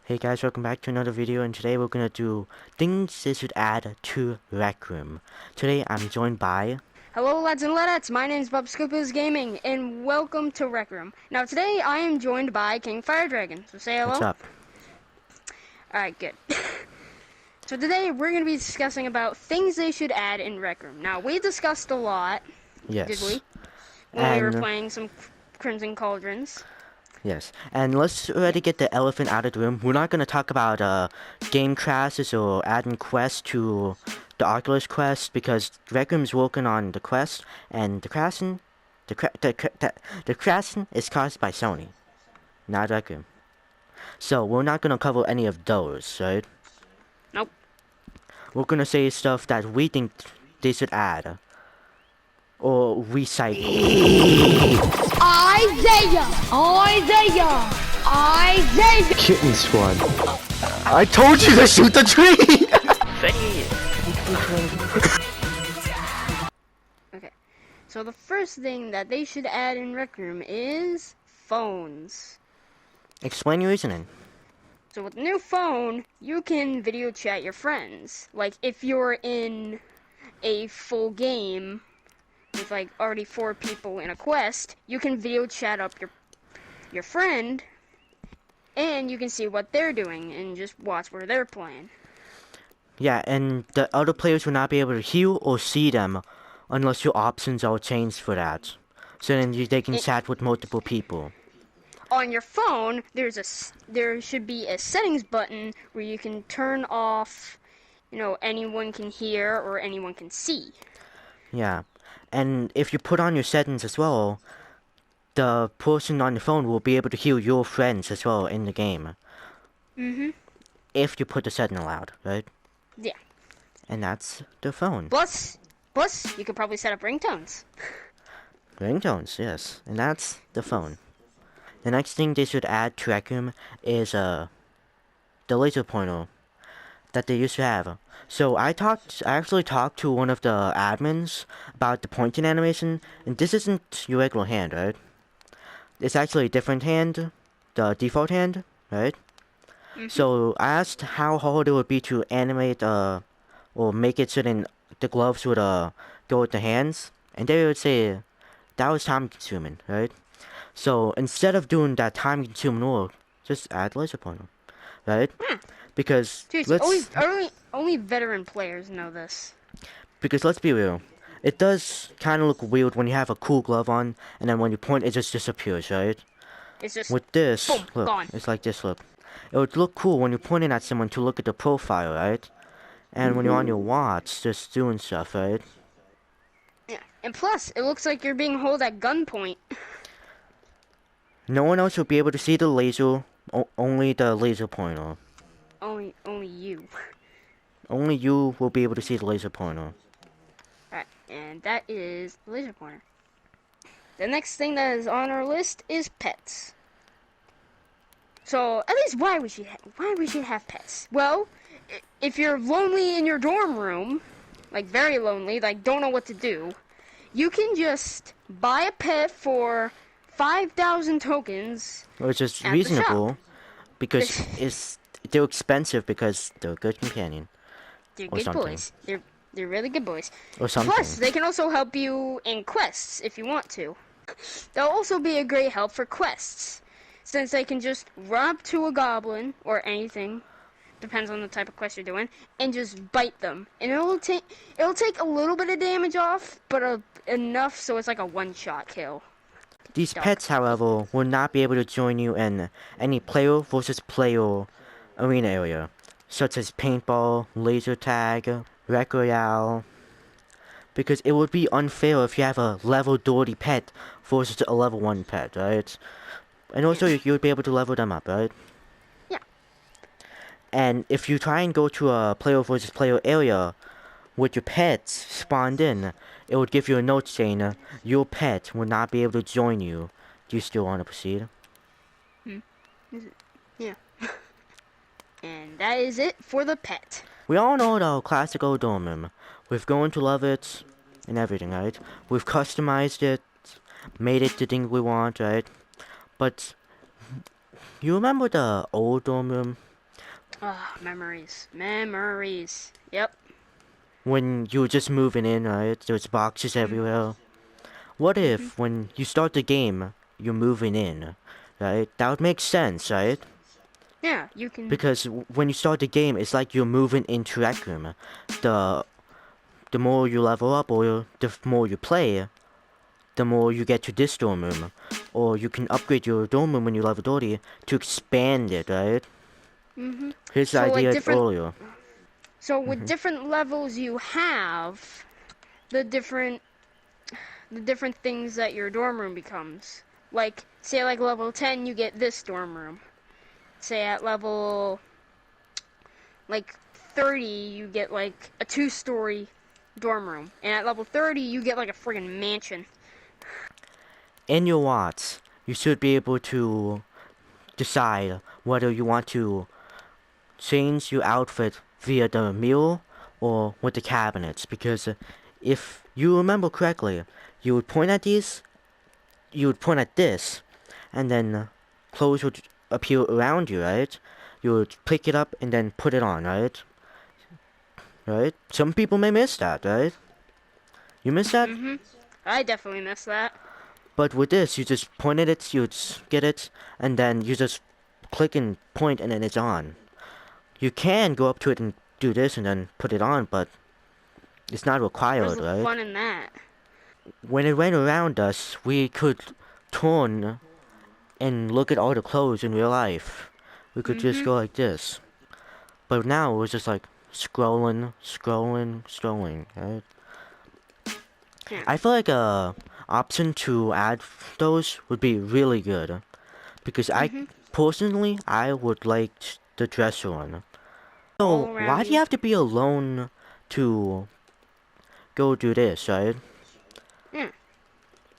Hey guys, welcome back to another video, and today we're gonna do things they should add to Rec Room. Today I'm joined by... Hello lads and ladettes, my name is Bob Scoopers Gaming, and welcome to Rec Room. Now today I am joined by King Fire Dragon, so say hello. What's up? Alright, good. So today we're going to be discussing about things they should add in Rec Room. Now we discussed a lot, Yes. did we? When we were playing some Crimson Cauldrons. Yes, and let's already get the elephant out of the room. We're not gonna talk about game crashes or adding quests to the Oculus quest, because Rec Room's working on the quest, and the crashing is caused by Sony, not Rec Room. So we're not gonna cover any of those, right? Nope. We're gonna say stuff that we think they should add. Or recycle. Isaiah! Kitten squad. I told you to shoot the tree! Okay, so the first thing that they should add in Rec Room is phones. Explain your reasoning. So with the new phone, you can video chat your friends. Like, if you're in a full game with, like, already 4 people in a quest, you can video chat up your friend, and you can see what they're doing, and just watch where they're playing. Yeah, and the other players will not be able to hear or see them unless your options are changed for that. So then they can chat with multiple people. On your phone, there should be a settings button where you can turn off, anyone can hear or anyone can see. Yeah, and if you put on your settings as well, the person on the phone will be able to hear your friends as well in the game. Mm-hmm. If you put the setting allowed, right? Yeah. And that's the phone. Plus, you could probably set up ringtones. Ringtones, yes. And that's the phone. The next thing they should add to Rec Room is the laser pointer that they used to have. So I actually talked to one of the admins about the pointing animation, and this isn't your regular hand, right? It's actually a different hand, the default hand, right? Mm-hmm. So I asked how hard it would be to animate or make it so then the gloves would go with the hands, and they would say that was time consuming, right? So instead of doing that time consuming work, just add laser pointer, right? Because only veteran players know this. Because let's be real, it does kind of look weird when you have a cool glove on, and then when you point, it just disappears, right? It's just with this, boom, look, gone. It's like this, look. It would look cool when you're pointing at someone to look at the profile, right? And when you're on your watch, just doing stuff, right? Yeah, and plus, it looks like you're being held at gunpoint. No one else will be able to see the laser, only the laser pointer. Only you. Only you will be able to see the laser pointer. Alright, and that is the laser pointer. The next thing that is on our list is pets. So, at least why we should have pets? Well, if you're lonely in your dorm room, like very lonely, like don't know what to do, you can just buy a pet for 5,000 tokens. Which is reasonable, because they're expensive because they're a good companion. They're good boys. They're really good boys. Or something. Plus, they can also help you in quests if you want to. They'll also be a great help for quests, since they can just run up to a goblin or anything, depends on the type of quest you're doing, and just bite them. And it'll take a little bit of damage off, but enough so it's like a one-shot kill. These pets, however, will not be able to join you in any player versus player arena area, such as paintball, laser tag, rec royale, because it would be unfair if you have a level 30 pet versus a level 1 pet, right? And also, you would be able to level them up, right? Yeah. And if you try and go to a player versus player area with your pets spawned in, it would give you a note saying your pet will not be able to join you. Do you still want to proceed? Yeah. And that is it for the pet. We all know the classic old dorm room. We've grown to love it and everything, right? We've customized it, made it the thing we want, right? But you remember the old dorm room? Ah, memories. Memories. Yep. When you're just moving in, right? There's boxes everywhere. What Mm-hmm. if, when you start the game, you're moving in, right? That would make sense, right? Yeah, you can. Because when you start the game, it's like you're moving into Rec Room. The the more you level up or the more you play, the more you get to this dorm room. Or you can upgrade your dorm room when you level 30 to expand it, right? Mm-hmm. Here's the So like idea different. earlier. So with different levels you have, the different things that your dorm room becomes. Like say like level 10, you get this dorm room. Say at level like 30, you get like a 2-story dorm room, and at level 30, you get like a friggin' mansion. In your watts, you should be able to decide whether you want to change your outfit via the mirror or with the cabinets, because if you remember correctly, you would point at these, you would point at this, and then clothes would appear around you, right? You would pick it up and then put it on, right? Right? Some people may miss that, right? You miss that? Mm-hmm. I definitely missed that. But with this, you just point at it, you just get it, and then you just click and point and then it's on. You can go up to it and do this and then put it on, but it's not Where's required, the right? fun in that? When it went around us, we could turn and look at all the clothes in real life. We could just Mm-hmm. go like this. But now it was just like scrolling, scrolling, scrolling, right? Yeah. I feel like a option to add those would be really good. Because Mm-hmm. personally, I would like the dresser one. All So, why around do you you. have to be alone to go do this, right? Yeah.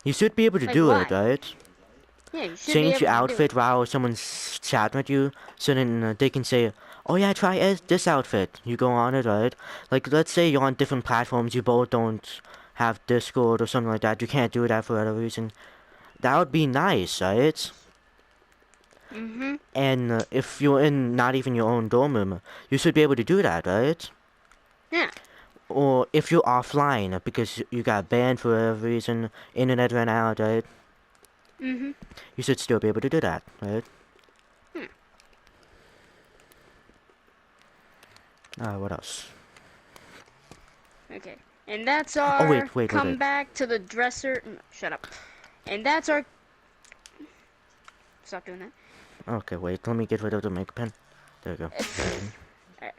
You should be able to Like do it, why? right? Yeah, you should be Change your able to do it. outfit while someone's chatting with you, so then they can say, "Oh yeah, try this outfit." You go on it, right? Like, let's say you're on different platforms, you both don't have Discord or something like that. You can't do that for whatever reason. That would be nice, right? Mm-hmm. And if you're in not even your own dorm room, you should be able to do that, right? Yeah. Or if you're offline because you got banned for whatever reason, internet ran out, right? Mm-hmm. You should still be able to do that, right? Hmm. What else? Okay. And that's Oh, our wait. come back to the dresser. Shut up. And that's our. Stop doing that. Okay, wait, let me get rid of the make pen. There you go. Alright.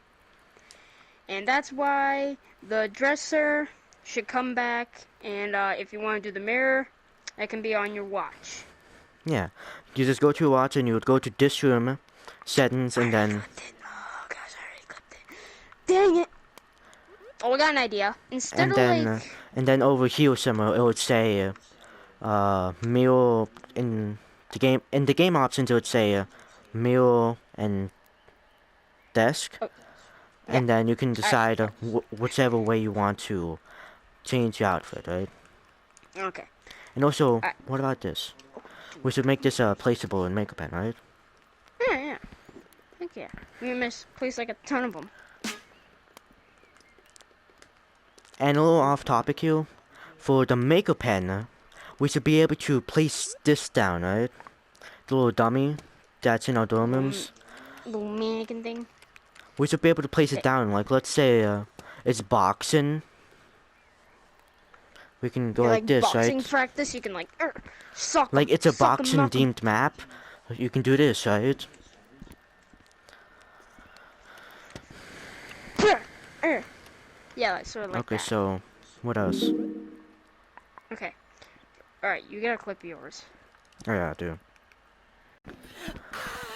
And that's why the dresser should come back. And if you want to do the mirror, that can be on your watch. Yeah, you just go to your watch and you would go to this room, settings, and then... Oh gosh, I already clipped it. Dang it! Oh, I got an idea. Instead And of then, like... and then over here somewhere it would say, mirror in the game options it would say, mirror and desk. Oh, yeah. And then you can Alright. decide whichever way you want to change your outfit, right? Okay. And also, Alright. what about this? We should make this placeable in Makeup Pen, right? Yeah. Heck yeah. We misplaced like a ton of them. And a little off topic here, for the Makeup Pen, we should be able to place this down, right? The little dummy that's in our dorm rooms. Little mannequin thing. We should be able to place it down, like let's say it's boxing. We can go Yeah, like this, boxing right? practice, you can like suck 'em, Like it's a suck 'em, boxing knock 'em. themed map. You can do this, right? Yeah, like sort of like Okay, that. so what else? Okay. Alright, you gotta clip yours. Oh yeah, I do.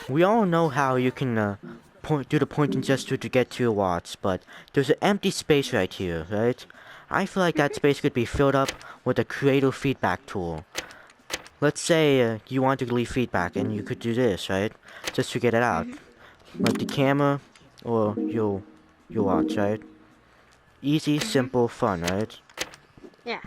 We all know how you can do the pointing gesture to get to your watch, but there's an empty space right here, right? I feel like that space could be filled up with a creative feedback tool. Let's say you want to leave feedback, and you could do this, right? Just to get it out, like the camera or your watch, right? Easy, simple, fun, right? Yeah.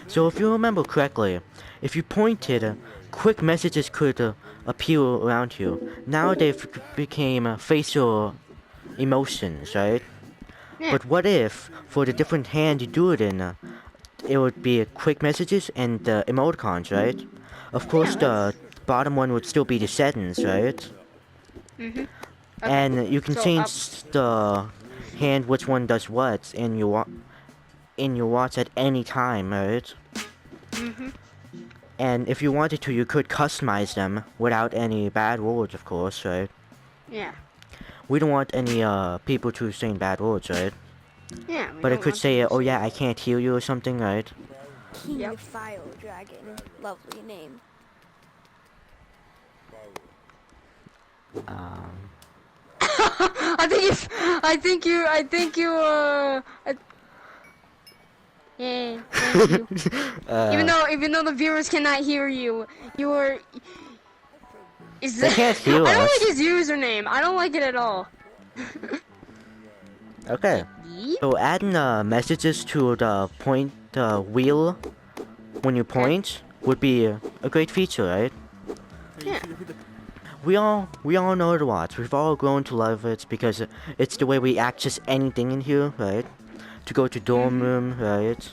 So if you remember correctly, if you pointed, quick messages could appear around you. Now they've became facial emotions, right? Yeah. But what if, for the different hand you do it in, it would be quick messages and emoticons, right? Of course, the bottom one would still be the settings, right? Okay. And you can So, change the hand which one does what in your watch at any time, right? And if you wanted to, you could customize them without any bad words, of course, right? Yeah. We don't want any people to saying bad words, right? Yeah. We But it don't could want say, people to oh say yeah, that. I can't heal you or something, right? King Yep. Fire Dragon. Lovely name. Yeah, thank you. Uh, Even though the viewers cannot hear you, you are. Is they that? can't heal I don't us. like his username. I don't like it at all. Okay. Yeep. So adding messages to the point wheel when you point would be a great feature, right? Yeah. We all know the watch. We've all grown to love it because it's the way we access anything in here, right? To go to dorm room, right?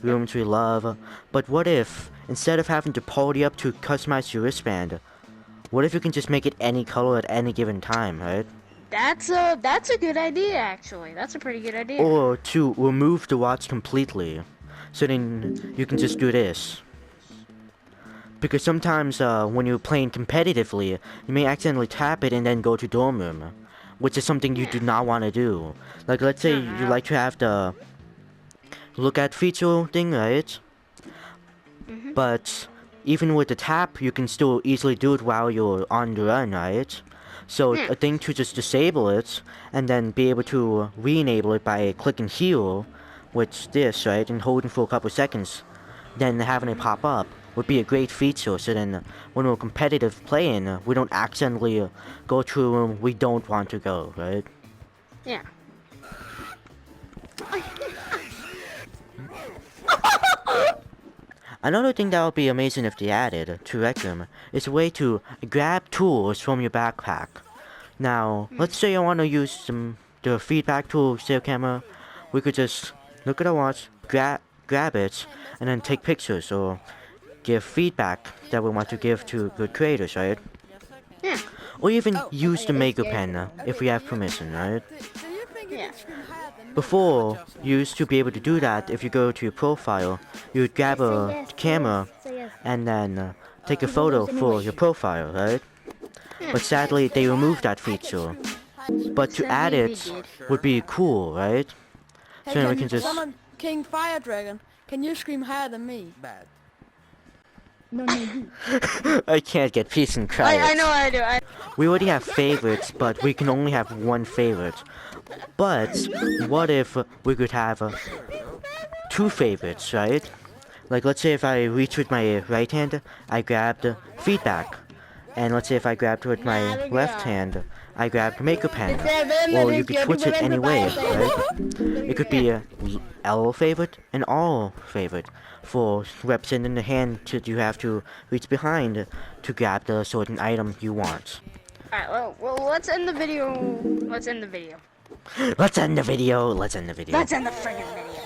Rooms we love. But what if, instead of having to party up to customize your wristband, what if you can just make it any color at any given time, right? That's a good idea actually. That's a pretty good idea. Or to remove the watch completely. So then you can just do this. Because sometimes when you're playing competitively, you may accidentally tap it and then go to dorm room. Which is something you do not want to do. Like let's say you like to have the look at feature thing, right? But even with the tap, you can still easily do it while you're on the run, right? So Yeah. a thing to just disable it, and then be able to re-enable it by clicking heal, which this, right, and holding for a couple seconds, then having it pop up would be a great feature. So then when we're competitive playing, we don't accidentally go to a room we don't want to go, right? Yeah. Another thing that would be amazing if they added to Rec Room is a way to grab tools from your backpack. Now, let's say I want to use the feedback tool still camera. We could just look at our watch, grab it, and then take pictures or give feedback that we want to give to good creators, right? Yeah. Or even use the maker pen if we have permission, right? Yeah. Before, you used to be able to do that if you go to your profile. You would grab a camera and then take a photo for your profile, right? But sadly, they removed that feature. But to add Sadly, they it did. would be cool, right? So then we can just... Someone, King Fire Dragon, can you scream higher than me? Bad. I can't get peace and quiet. I know I do. We already have favorites, but we can only have one favorite. But what if we could have two favorites, right? Like let's say if I reach with my right hand, I grabbed feedback. And let's say if I grabbed with my left hand, I grabbed maker pen. Or you could switch it any way, right? It could be a L favorite and all favorite for representing the hand that you have to reach behind to grab the certain item you want. Alright, well, let's end the video. Let's end the video. Let's end the video. Let's end the video. Let's end the friggin' video.